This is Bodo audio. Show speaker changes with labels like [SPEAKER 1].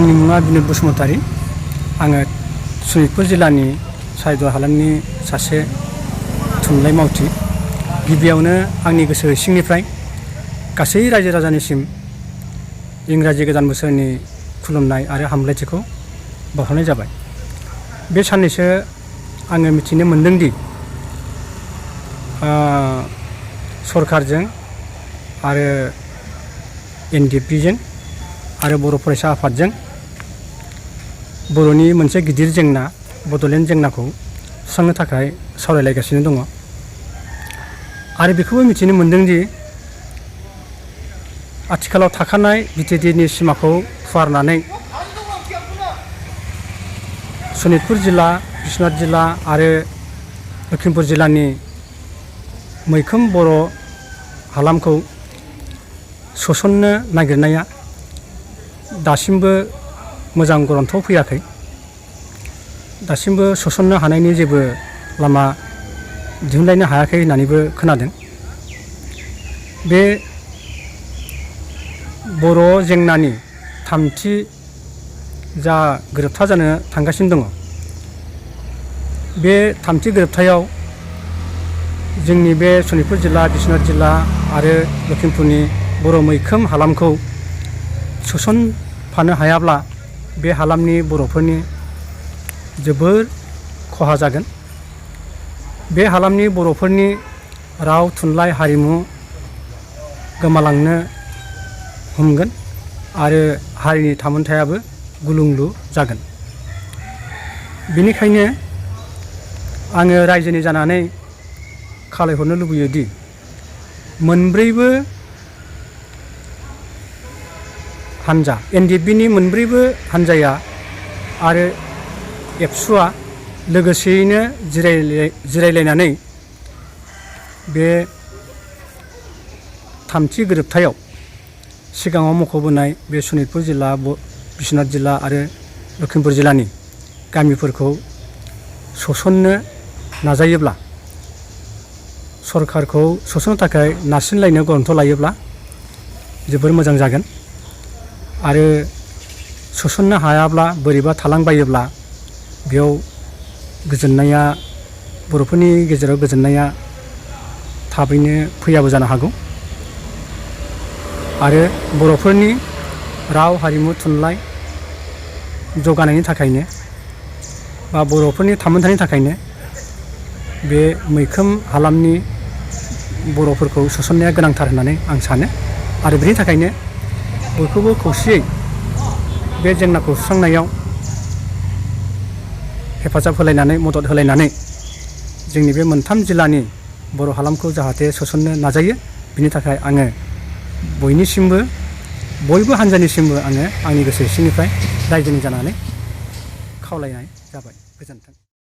[SPEAKER 1] आंनि मुङा बिनोद बसुमतारी। आङो सनितपुर जिल्लानि सायदुवार हालामनि सासे थुनलाइ मावथि। गिबियावनो आंनि गोसो सिंनिफ्राय गासै रायजो राजानिसिम इंराजि गोदान बोसोरनि खुलुमनाय आरो हामलायथिखौ बावहरनाय जाबाय। बे साननैसो आङो मिथिनो मोनदोंदि सरकारजों आरो NDFBजों आरो बर' फरायसा आफादजों बर'नि मोनसे गिदिर जेंना बड'लेण्ड जेंनाखौ सुस्रांनो थाखाय सावरायलायगासिनो दङ। आरो बेखौबो मिथिनो मोनदोंदि आथिखालाव थाखानाय BTDनि सिमाखौ फुवारनानै सनितपुर जिल्ला, बिश्वनाथ जिल्ला आरो लखिमपुर जिल्लानि मैखोम बर' हालामखौ सोसननो नागिरनाया दासिमबो मोजां गरन्थआव फैयाखै। दासिमबो सोसननो हानायनि जेबो लामा दिहुनलायनो हायाखै होननानैबो खोनादों। बे बर' जेंनानि थामथि जा गोरोबथा जानो थांगासिनो दङ, बे थामथि गोरोबथायाव जोंनि बे सनितपुर जिल्ला, बिश्वनाथ जिल्ला आरो लखिमपुरनि बर' मैखोम हालामखौ सोसनफानो हायाब्ला बे हालामनि बर'फोरनि जोबोर खहा जागोन। बे हालामनि बर'फोरनि राव, थुनलाइ, हारिमु गोमालांनो हमगोन आरो हारिनि थामोनथायाबो गुलुंलु जागोन। बेनिखायनो आङो रायजोनि जानानै खावलायहरनो लुबैयोदि मोनब्रैबो हानजा, NDFBनि मोनब्रैबो हानजाया आरो एबसुआ लोगोसेयैनो जिरायलायनानै बे थामथि गोरोबथायाव सिगाङाव मख'बोनाय बे सनितपुर जिल्ला, बिश्वनाथ जिल्ला आरो लखिमपुर जिल्लानि गामिफोरखौ सोसननो नाजायोब्ला, सरकारखौ सोसननो थाखाय नारसिनलायनो गरन्थ लायोब्ला जोबोर मोजां जागोन। आरो सोसननो हायाब्ला, बोरैबा थालांबायोब्ला बेयाव गोजोननाया, बर'फोरनि गेजेराव गोजोननाया थाबैनो फैयाबो जानो हागौ। आरो बर'फोरनि राव, हारिमु, थुनलाइ जौगानायनि थाखायनो बा बर'फोरनि थामोनथानि थाखायनो बे मैखोम हालामनि बर'फोरखौ सोसननाया गोनांथार होननानै आं सानो। आरो बेनि थाखायनो बयखौबो खौसेयै बे जेंनाखौ सुस्रांनायाव हेफाजाब होलायनानै, मदद होलायनानै जोंनि बे मोनथाम जिल्लानि बर' हालामखौ जाहाथे सोसननो नाजायो, बिनि थाखाय आङो बयनिसिमबो, बयबो हानजानिसिमबो आङो आंनि गोसो सिंनिफ्राय रायजोनि जानानै खावलायनाय जाबाय। गोजोन्थों।